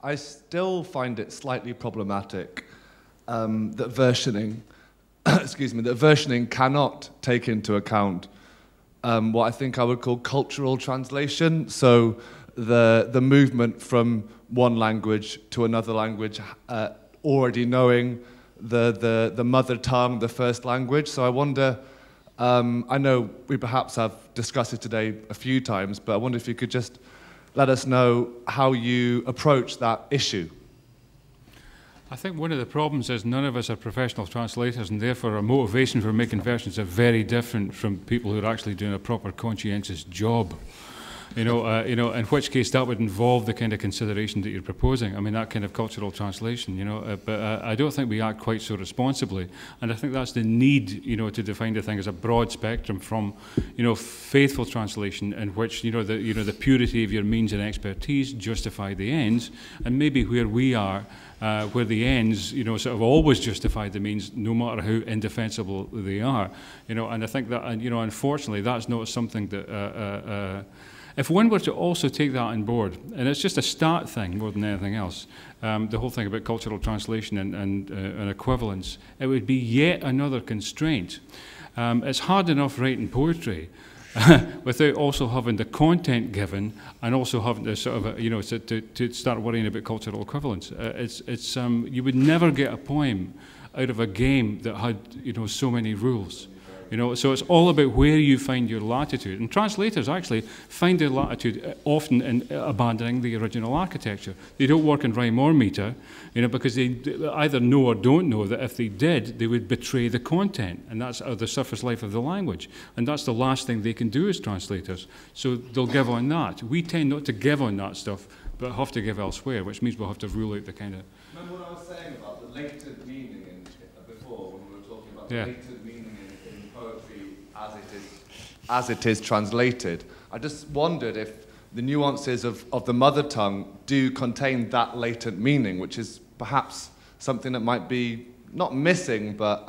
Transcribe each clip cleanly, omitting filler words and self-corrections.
I still find it slightly problematic that versioning, excuse me, that versioning cannot take into account what I think I would call cultural translation. So the movement from one language to another language, already knowing the mother tongue, the first language. So I wonder, I know we perhaps have discussed it today a few times, but I wonder if you could just let us know how you approach that issue. I think one of the problems is none of us are professional translators, and therefore our motivation for making versions are very different from people who are actually doing a proper conscientious job. In which case that would involve the kind of consideration that you're proposing. I mean, that kind of cultural translation, but I don't think we act quite so responsibly. And I think that's the need, to define the thing as a broad spectrum from, faithful translation in which, the purity of your means and expertise justify the ends, and maybe where we are, where the ends, sort of always justify the means, no matter how indefensible they are. And I think that, unfortunately, that's not something that. If one were to also take that on board, and it's just a start thing more than anything else, the whole thing about cultural translation and equivalence, it would be yet another constraint. It's hard enough writing poetry without also having the content given and also having to sort of, to start worrying about cultural equivalence. You would never get a poem out of a game that had, so many rules. So it's all about where you find your latitude. And translators actually find their latitude often in abandoning the original architecture. They don't work in rhyme or meter, because they either know or don't know that if they did, they would betray the content, and that's the surface life of the language. And that's the last thing they can do as translators. So they'll give on that. We tend not to give on that stuff, but have to give elsewhere, which means we'll have to rule out the kind of... Remember what I was saying about the latent meaning before, when we were talking about the latent meaning in poetry as it is translated. I just wondered if the nuances of the mother tongue do contain that latent meaning, which is perhaps something that might be not missing, but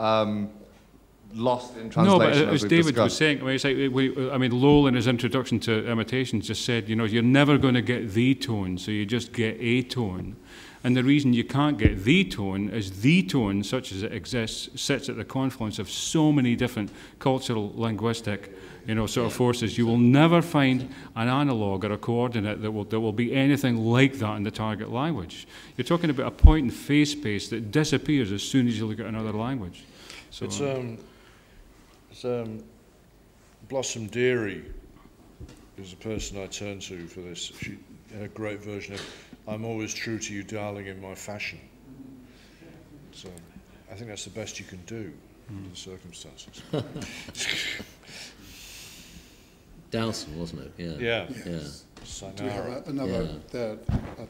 lost in translation. No, but as David was saying, Lowell in his introduction to imitations just said, you're never going to get the tone, so you just get a tone. And the reason you can't get the tone is the tone, such as it exists, sits at the confluence of so many different cultural, linguistic, sort of forces. You will never find an analogue or a coordinate that will be anything like that in the target language. You're talking about a point in phase space that disappears as soon as you look at another language. So, it's Blossom Deary is the person I turn to for this. She had a great version of "I'm always true to you, darling, in my fashion." So I think that's the best you can do in the circumstances. Dowson, wasn't it? Yeah. Yeah. Yes. Sinara. Do we have another there at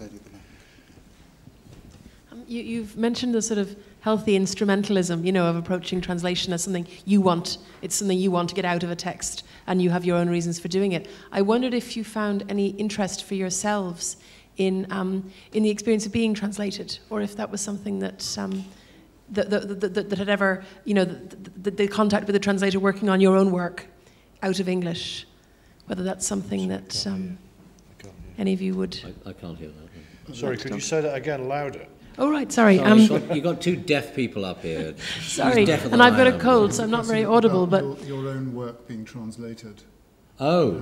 Lady there? You've mentioned the sort of healthy instrumentalism, of approaching translation as something you want. It's something you want to get out of a text, and you have your own reasons for doing it. I wondered if you found any interest for yourselves in the experience of being translated, or if that was something that that had ever, the contact with the translator working on your own work out of English, whether that's something that any of you would. I can't hear that. Sorry, could you say that again louder? Oh, right, sorry. You got two deaf people up here. Sorry, and I've got a cold, so I'm not very audible. But your own work being translated. Oh.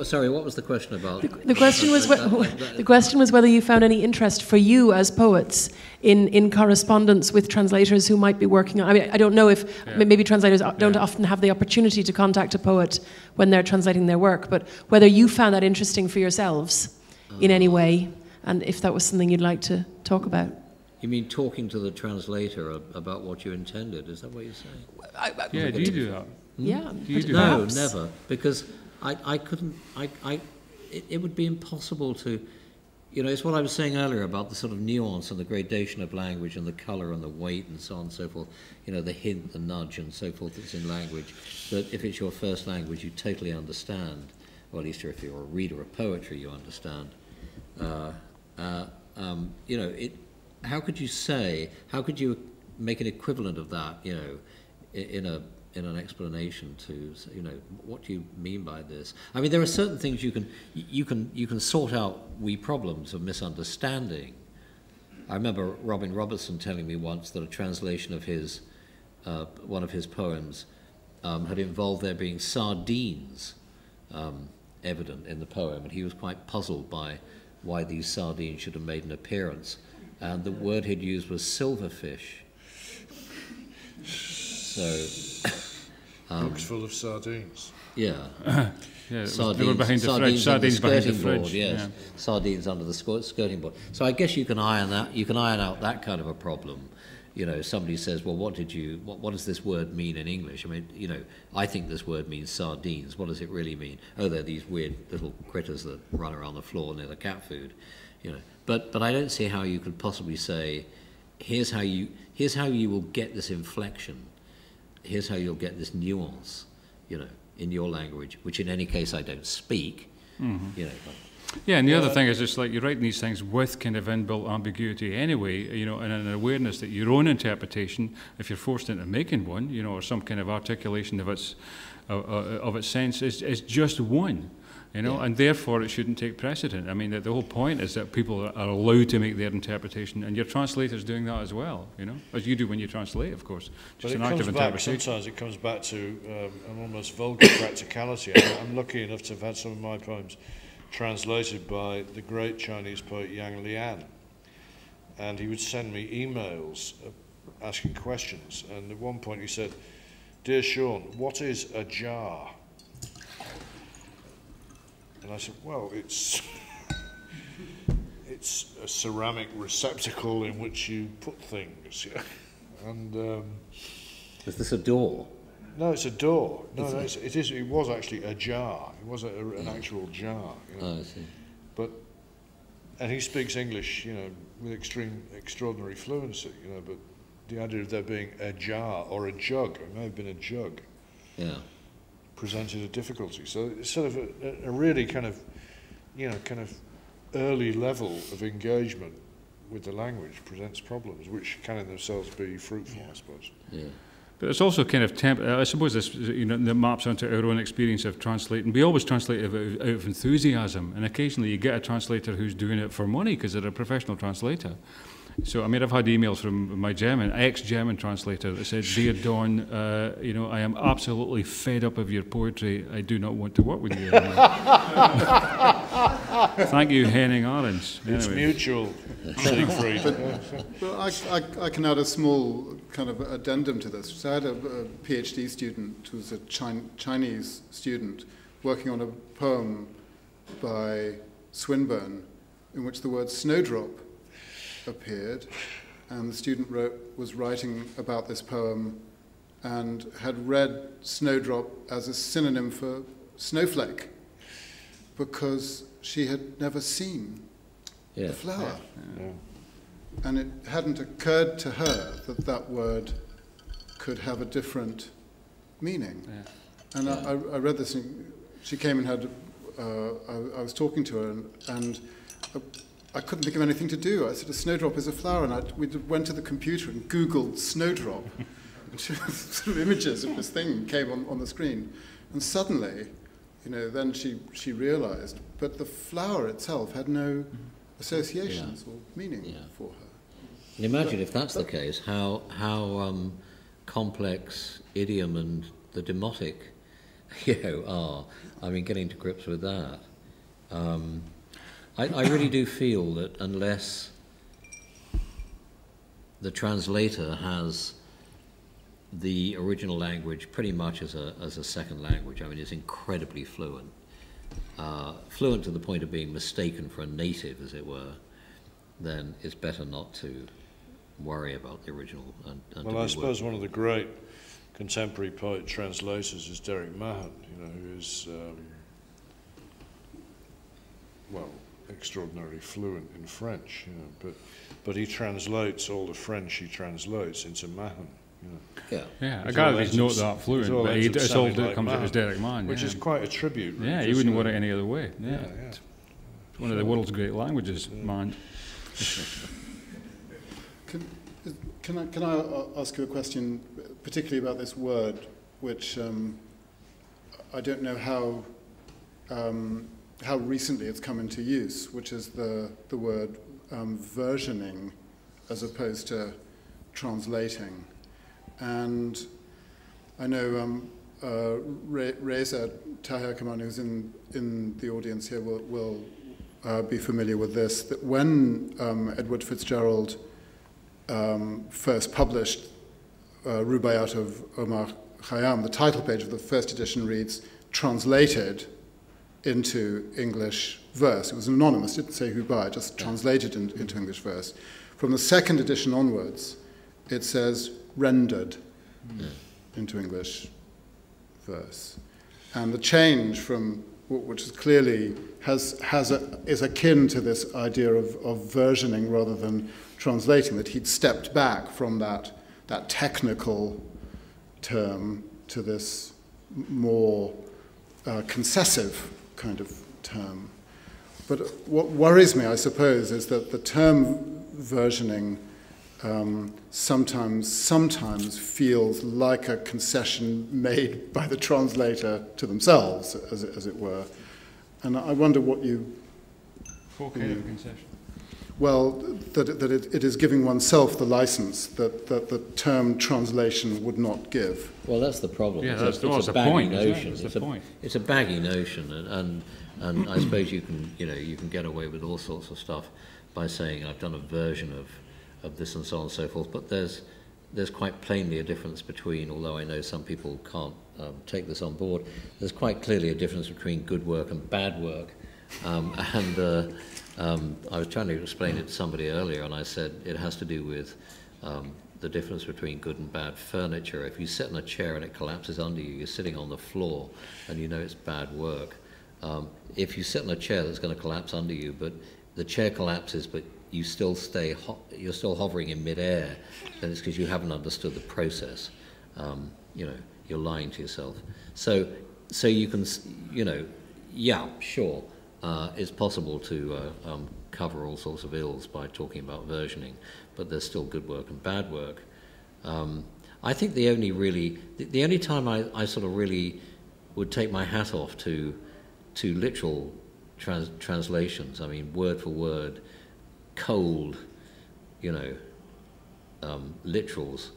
Sorry, what was the question about? The question was the question was whether you found any interest for you as poets in correspondence with translators who might be working on. I mean, I don't know if maybe translators don't often have the opportunity to contact a poet when they're translating their work, but whether you found that interesting for yourselves in any way, and if that was something you'd like to talk about. You mean talking to the translator about what you intended? Is that what you're saying? Yeah, do you do that? Yeah. Do you do no, that? never, because I couldn't. It would be impossible to. It's what I was saying earlier about the sort of nuance and the gradation of language and the colour and the weight and so on and so forth. The hint, the nudge and so forth that's in language. That if it's your first language, you totally understand. Or at least if you're a reader of poetry, you understand. How could you make an equivalent of that? In in an explanation to say, you know, what do you mean by this? I mean, there are certain things you can sort out wee problems of misunderstanding. I remember Robin Robertson telling me once that a translation of his one of his poems had involved there being sardines evident in the poem, and he was quite puzzled by why these sardines should have made an appearance. And the word he'd used was silverfish. So, books full of sardines. Yeah. Yeah, Sardines, they were behind the fridge. sardines Sardines behind the skirting fridge. board, yes. Yeah. Sardines under the skirting board. So I guess you can iron that. You can iron out that kind of a problem. You know, somebody says, "Well, what does this word mean in English?" I mean, you know, I think this word means sardines. What does it really mean? Oh, they're these weird little critters that run around the floor near the cat food. You know, but I don't see how you could possibly say, here's how you will get this inflection. Here's how you'll get this nuance. You know, in your language, which in any case I don't speak. Mm-hmm. You know. Yeah, and the other thing is, it's like you're writing these things with kind of inbuilt ambiguity anyway, you know, and an awareness that your own interpretation, if you're forced into making one, you know, or some kind of articulation of its sense, is just one, you know, and therefore it shouldn't take precedent. I mean, the whole point is that people are allowed to make their interpretation, and your translator's doing that as well, you know, as you do when you translate, of course. Just an act of interpretation. Sometimes it comes back to an almost vulgar practicality. I'm lucky enough to have had some of my poems translated by the great Chinese poet Yang Lian, and he would send me emails asking questions, and at one point he said, "Dear Sean, what is a jar?" And I said, "Well, it's a ceramic receptacle in which you put things." Yeah. And is this a door? No, it's a door. No, it was actually a jar. It was an actual jar. You know. Oh, I see. And he speaks English, you know, with extraordinary fluency, you know. But the idea of there being a jar or a jug, it may have been a jug, presented a difficulty. So it's sort of a really kind of early level of engagement with the language presents problems, which can in themselves be fruitful, I suppose. Yeah. But it's also kind of I suppose this, you know, that maps onto our own experience of translating. We always translate out of enthusiasm, and occasionally you get a translator who's doing it for money because they're a professional translator. So, I mean, I've had emails from my ex-German translator that said, "Dear Don, you know, I am absolutely fed up of your poetry. I do not want to work with you anymore." Thank you, Henning Arends. It's mutual, Siegfried. Well, I can add a small kind of addendum to this. So I had a PhD student who's a Chinese student working on a poem by Swinburne in which the word snowdrop appeared, and the student was writing about this poem and had read snowdrop as a synonym for snowflake because she had never seen the flower. Yeah. And it hadn't occurred to her that that word could have a different meaning. Yeah. And I read this, and she came and had, I was talking to her, and I couldn't think of anything to do. I said, a snowdrop is a flower, and we went to the computer and Googled snowdrop. And sort of images of this thing came on the screen. And suddenly, you know, then she realized, but the flower itself had no associations or meaning for her. And imagine if that's the case, how complex idiom and the demotic, you know, are. I mean, getting to grips with that. I really do feel that unless the translator has the original language pretty much as a second language, I mean, it's incredibly fluent. Fluent to the point of being mistaken for a native, as it were, then it's better not to worry about the original. Well, I suppose one of the great contemporary poet translators is Derek Mahon, you know, who is, extraordinarily fluent in French, you know, but he translates all the French he translates into Mahon, you know. Yeah, I gather he's not that fluent, but it's all that comes out as Derek Mahon. Which is quite a tribute. Yeah, you wouldn't want it any other way. Yeah. It's one of the world's great languages, Mahon. Can I ask you a question, particularly about this word, which I don't know how recently it's come into use, which is the word versioning as opposed to translating. And I know Reza Tahir-Kaman, who's in the audience here, will be familiar with this, that when Edward Fitzgerald first published Rubaiyat of Omar Khayyam, the title page of the first edition reads, translated into English verse. It was anonymous, didn't say who by, just translated into English verse. From the second edition onwards, it says rendered into English verse. And the change from, which is clearly is akin to this idea of versioning rather than translating, that he'd stepped back from that technical term to this more concessive kind of term. But what worries me, I suppose, is that the term versioning sometimes feels like a concession made by the translator to themselves, as it were. And I wonder what you... What kind of concession? Well, that it is giving oneself the license that the term translation would not give. Well, that's the problem. Yeah, it's a baggy notion. That's the point. It's a baggy notion, and I suppose you can get away with all sorts of stuff by saying I've done a version of this and so on and so forth. But there's quite plainly a difference between, although I know some people can't take this on board, there's quite clearly a difference between good work and bad work. I was trying to explain it to somebody earlier, and I said it has to do with the difference between good and bad furniture. If you sit in a chair and it collapses under you, you're sitting on the floor, and you know it's bad work. If you sit in a chair that's going to collapse under you, but the chair collapses, but you still you're still hovering in midair, then it's because you haven't understood the process. You're lying to yourself. So you can, yeah, sure. It's possible to cover all sorts of ills by talking about versioning, but there's still good work and bad work. I think the only time I sort of really would take my hat off to literal translations, I mean, word for word, cold, literals,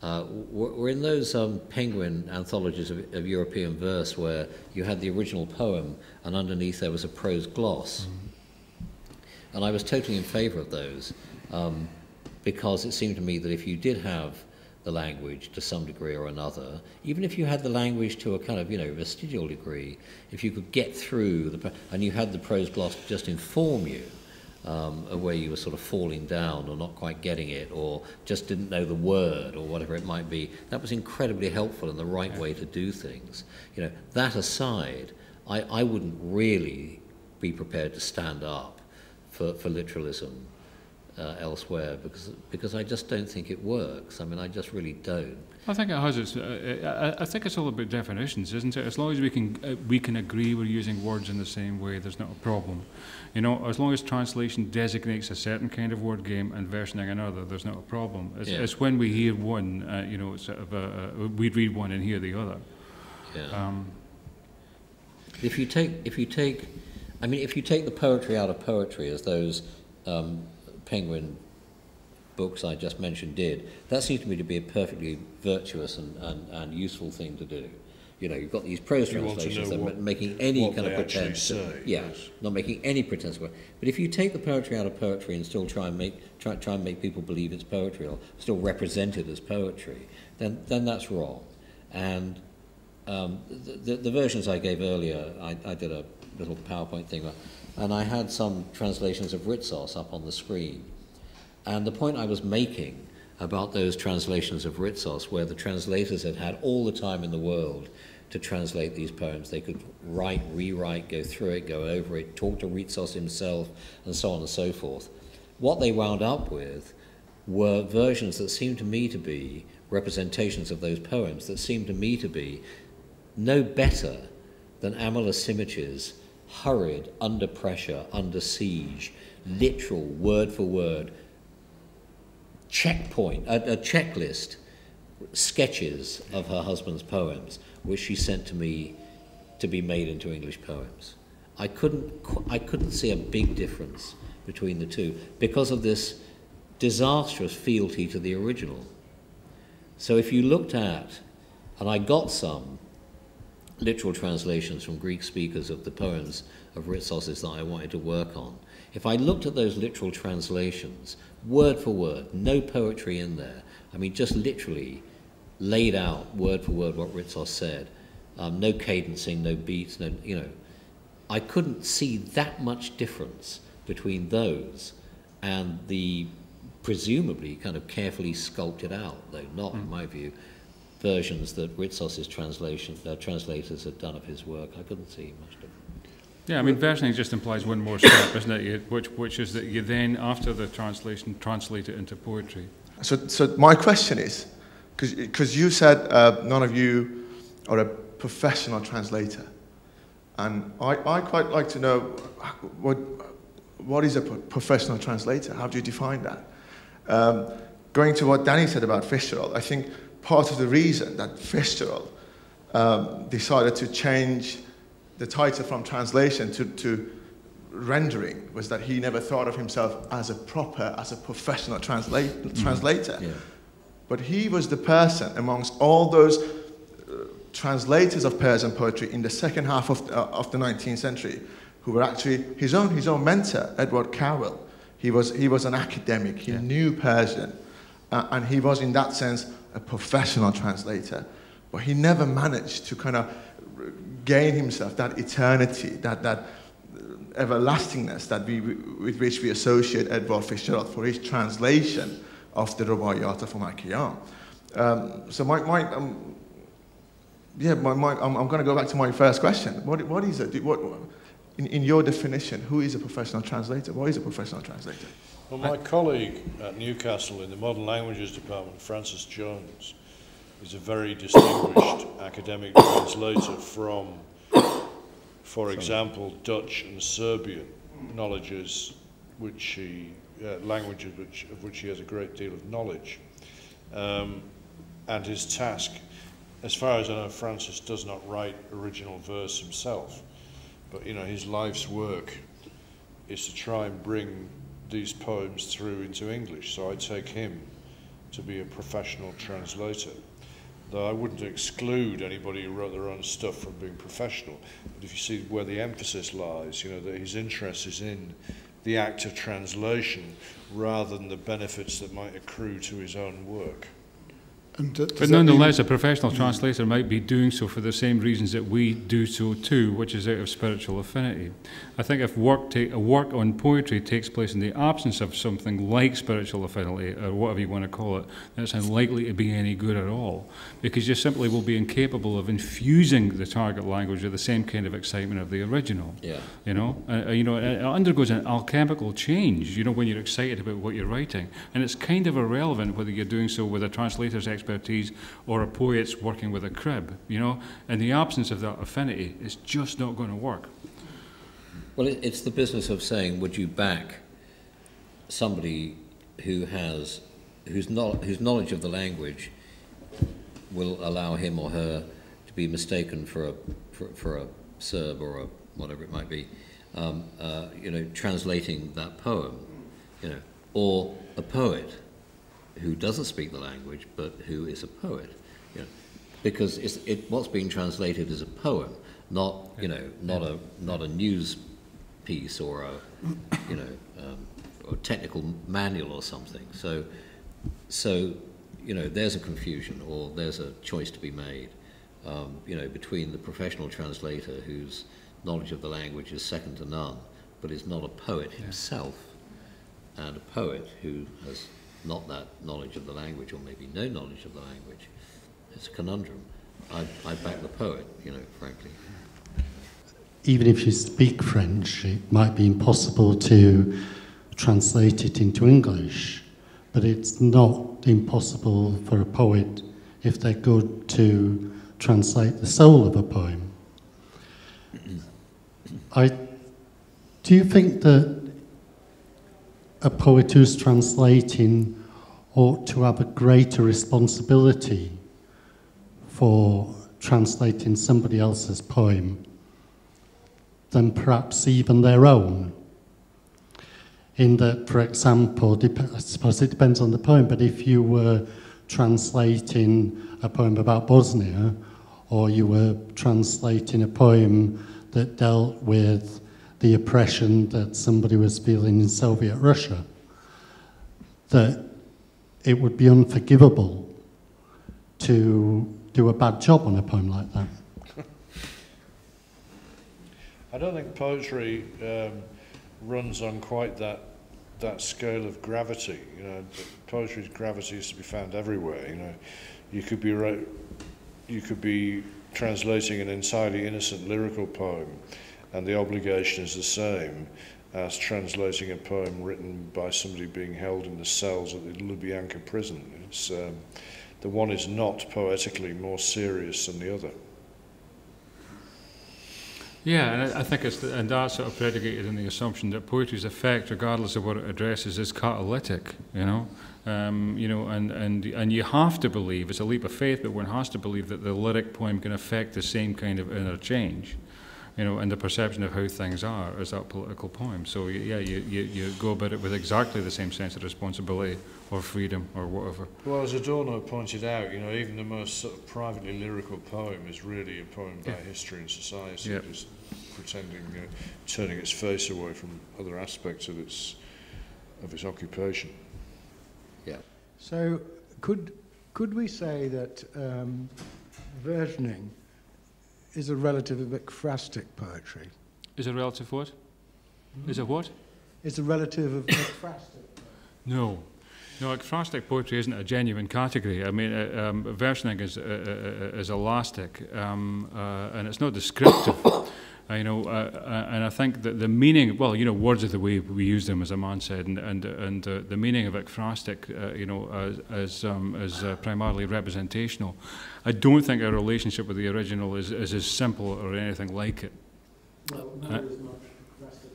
were in those Penguin anthologies of European verse where you had the original poem and underneath there was a prose gloss. And I was totally in favour of those because it seemed to me that if you did have the language to some degree or another, even if you had the language to a kind of, vestigial degree, if you could get through, and you had the prose gloss to just inform you, of where you were sort of falling down or not quite getting it or just didn't know the word or whatever it might be, that was incredibly helpful and the right way to do things. That aside, I wouldn't really be prepared to stand up for literalism elsewhere because I just don't think it works. I mean, I just really don't. I think it has its. I think it's all about definitions, isn't it? As long as we can agree we're using words in the same way, there's not a problem. As long as translation designates a certain kind of word game and versioning another, there's not a problem. It's when we hear one, it's sort of we read one and hear the other. Yeah. If you take the poetry out of poetry, as those Penguin books I just mentioned did, that seems to me to be a perfectly virtuous and useful thing to do. You've got these prose translations that are making any kind of pretense. Not making any pretense. But if you take the poetry out of poetry and still try and make people believe it's poetry or still represent it as poetry, then that's wrong. And the versions I gave earlier, I did a little PowerPoint thing, and I had some translations of Ritsos up on the screen. And the point I was making about those translations of Ritsos, where the translators had all the time in the world to translate these poems, they could write, rewrite, go through it, go over it, talk to Ritsos himself, and so on and so forth. What they wound up with were versions that seemed to me to be representations of those poems that seemed to me to be no better than Amorous Simich's hurried, under pressure, under siege, literal, word for word, checkpoint, a checklist sketches of her husband's poems, which she sent to me to be made into English poems. I couldn't see a big difference between the two because of this disastrous fealty to the original. So if you looked at, and I got some literal translations from Greek speakers of the poems of Ritsos's that I wanted to work on. If I looked at those literal translations, word for word, no poetry in there, I mean, just literally laid out word for word what Ritsos said, no cadencing, no beats, no, you know, I couldn't see that much difference between those and the presumably kind of carefully sculpted out, though not, in my view, versions that Ritsos's translators had done of his work. I couldn't see much difference. Yeah, I mean, versioning just implies one more step, doesn't it? Which is that you then, after the translation, translate it into poetry. So my question is, because you said none of you are a professional translator, and I quite like to know what is a professional translator? How do you define that? Going to what Danny said about Fitzgerald, I think part of the reason that Fitzgerald decided to change the title from translation to rendering was that he never thought of himself as a professional translator. Yeah. But he was the person amongst all those translators of Persian poetry in the second half of the 19th century who were actually his own mentor, Edward Cowell. He was an academic. He knew Persian, and he was in that sense a professional translator. But he never managed to kind of gain himself that eternity, that everlastingness with which we associate Edward Fitzgerald for his translation of the Rubaiyat of Makiyam. So I'm going to go back to my first question. What is it? In your definition, who is a professional translator? What is a professional translator? Well, my colleague at Newcastle in the Modern Languages Department, Francis Jones, is a very distinguished academic translator from, for example, Dutch and Serbian languages of which he has a great deal of knowledge. And his task, as far as I know, Francis does not write original verse himself, but you know, his life's work is to try and bring these poems through into English. So I take him to be a professional translator. Though I wouldn't exclude anybody who wrote their own stuff from being professional. But if you see where the emphasis lies, you know, that his interest is in the act of translation rather than the benefits that might accrue to his own work. But nonetheless, a professional translator might be doing so for the same reasons that we do so too, which is out of spiritual affinity. I think if work on poetry takes place in the absence of something like spiritual affinity, or whatever you want to call it, then it's unlikely to be any good at all, because you simply will be incapable of infusing the target language with the same kind of excitement of the original. Yeah. You know, it undergoes an alchemical change, you know, when you're excited about what you're writing, and it's kind of irrelevant whether you're doing so with a translator's expertise or a poet's working with a crib, you know. In the absence of that affinity, it's just not going to work. Well, it's the business of saying, would you back somebody whose knowledge of the language will allow him or her to be mistaken for a Serb or a whatever it might be, you know, translating that poem, you know, or a poet who doesn't speak the language but who is a poet, you know, because what's being translated is a poem, not, you know, not a news piece or a, you know, or a technical manual or something. So you know, there's a confusion, or there's a choice to be made, you know, between the professional translator whose knowledge of the language is second to none, but is not a poet himself, and a poet who has not that knowledge of the language, or maybe no knowledge of the language. It's a conundrum. I back the poet, you know, frankly. Even if you speak French, it might be impossible to translate it into English, but it's not impossible for a poet, if they're good, to translate the soul of a poem. Do you think that a poet who's translating ought to have a greater responsibility for translating somebody else's poem than perhaps even their own. In that, for example, I suppose it depends on the poem, but if you were translating a poem about Bosnia, or you were translating a poem that dealt with the oppression that somebody was feeling in Soviet Russia, that it would be unforgivable to do a bad job on a poem like that. I don't think poetry runs on quite that scale of gravity. You know, poetry's gravity is to be found everywhere. You know, you could be translating an entirely innocent lyrical poem, and the obligation is the same as translating a poem written by somebody being held in the cells at the Lubyanka prison. It's the one is not poetically more serious than the other. Yeah, and I think and that's sort of predicated on the assumption that poetry's effect, regardless of what it addresses, is catalytic. You know, and you have to believe, it's a leap of faith, but one has to believe that the lyric poem can affect the same kind of inner change, you know, and the perception of how things are as that political poem. So yeah, you go about it with exactly the same sense of responsibility or freedom or whatever. Well, as Adorno pointed out, you know, even the most sort of privately lyrical poem is really a poem about history and society, just pretending, turning its face away from other aspects of its occupation. Yeah. So could we say that versioning is a relative of ekphrastic poetry? Is a relative what? Is a what? It's a relative of ekphrastic poetry. No, ekphrastic poetry isn't a genuine category. I mean, versioning is elastic, and it's not descriptive. And I think that the meaning, well, you know, words are the way we use them, as a man said, and the meaning of ekphrastic, is primarily representational. I don't think our relationship with the original is as simple or anything like it. Well, not as much ekphrastic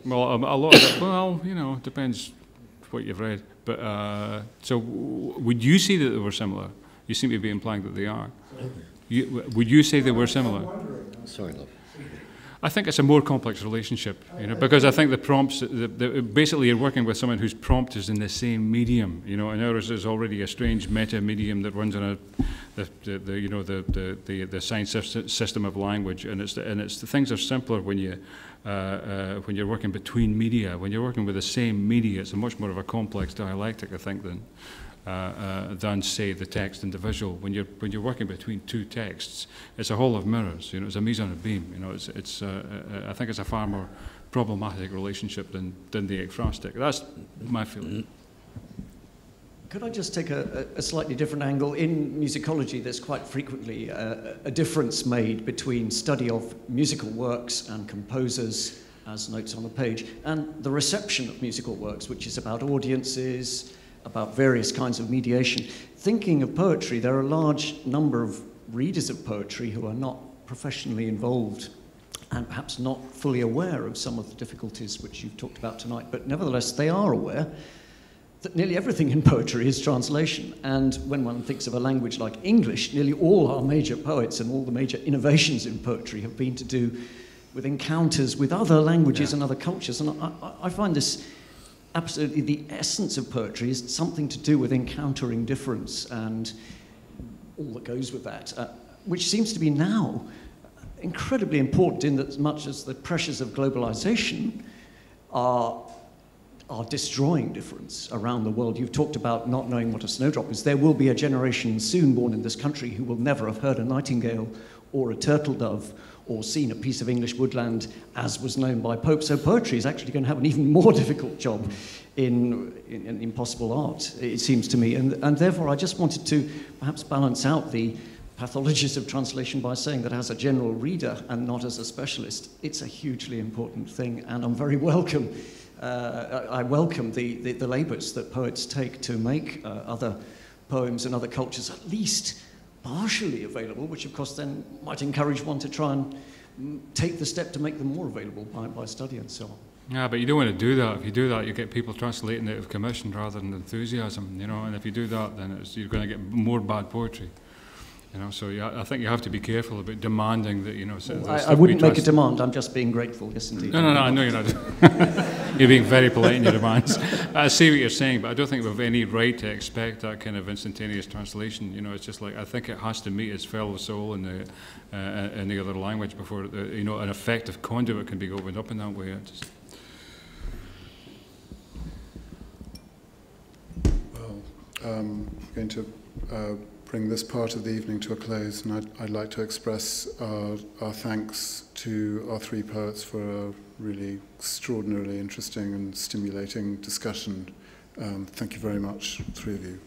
poetry. Well, a lot of it, well, you know, depends what you've read. But so, would you say that they were similar? You seem to be implying that they are. Would you say they were similar? Sorry, love. I think it's a more complex relationship, you know, because I think the prompts, basically you're working with someone whose prompt is in the same medium, you know, and ours is already a strange meta medium that runs on the science system of language, and the things are simpler when you're working between media. When you're working with the same media, it's a much more of a complex dialectic, I think, than say the text and the visual. When you're working between two texts, it's a hall of mirrors. You know, it's a mise en abîme. You know, I think it's a far more problematic relationship than the ekphrastic. That's my feeling. Could I just take a slightly different angle? In musicology, there's quite frequently a difference made between study of musical works and composers, as notes on the page, and the reception of musical works, which is about audiences, about various kinds of mediation. Thinking of poetry, there are a large number of readers of poetry who are not professionally involved and perhaps not fully aware of some of the difficulties which you've talked about tonight, but nevertheless they are aware that nearly everything in poetry is translation. And when one thinks of a language like English, nearly all our major poets and all the major innovations in poetry have been to do with encounters with other languages and other cultures. And I find this absolutely the essence of poetry is something to do with encountering difference and all that goes with that, which seems to be now incredibly important in that as much as the pressures of globalization are destroying difference around the world. You've talked about not knowing what a snowdrop is. There will be a generation soon born in this country who will never have heard a nightingale or a turtle dove or seen a piece of English woodland as was known by Pope. So poetry is actually going to have an even more difficult job in possible art, it seems to me. And therefore, I just wanted to perhaps balance out the pathologies of translation by saying that as a general reader and not as a specialist, it's a hugely important thing, and I'm very welcome. I welcome the labours that poets take to make other poems and other cultures at least partially available, which of course then might encourage one to try and take the step to make them more available by study and so on. Yeah, but you don't want to do that. If you do that, you get people translating it of commission rather than enthusiasm, you know, and if you do that, then you're going to get more bad poetry. You know, so I think you have to be careful about demanding that, you know... I wouldn't make a demand, I'm just being grateful, yes indeed. No, I know you're not. You're being very polite in your demands. I see what you're saying, but I don't think we have any right to expect that kind of instantaneous translation. You know, it's just like, I think it has to meet its fellow soul in the other language before, you know, an effective conduit can be opened up in that way. Well, I'm going to... bring this part of the evening to a close, and I'd like to express our thanks to our three poets for a really extraordinarily interesting and stimulating discussion. Thank you very much, three of you.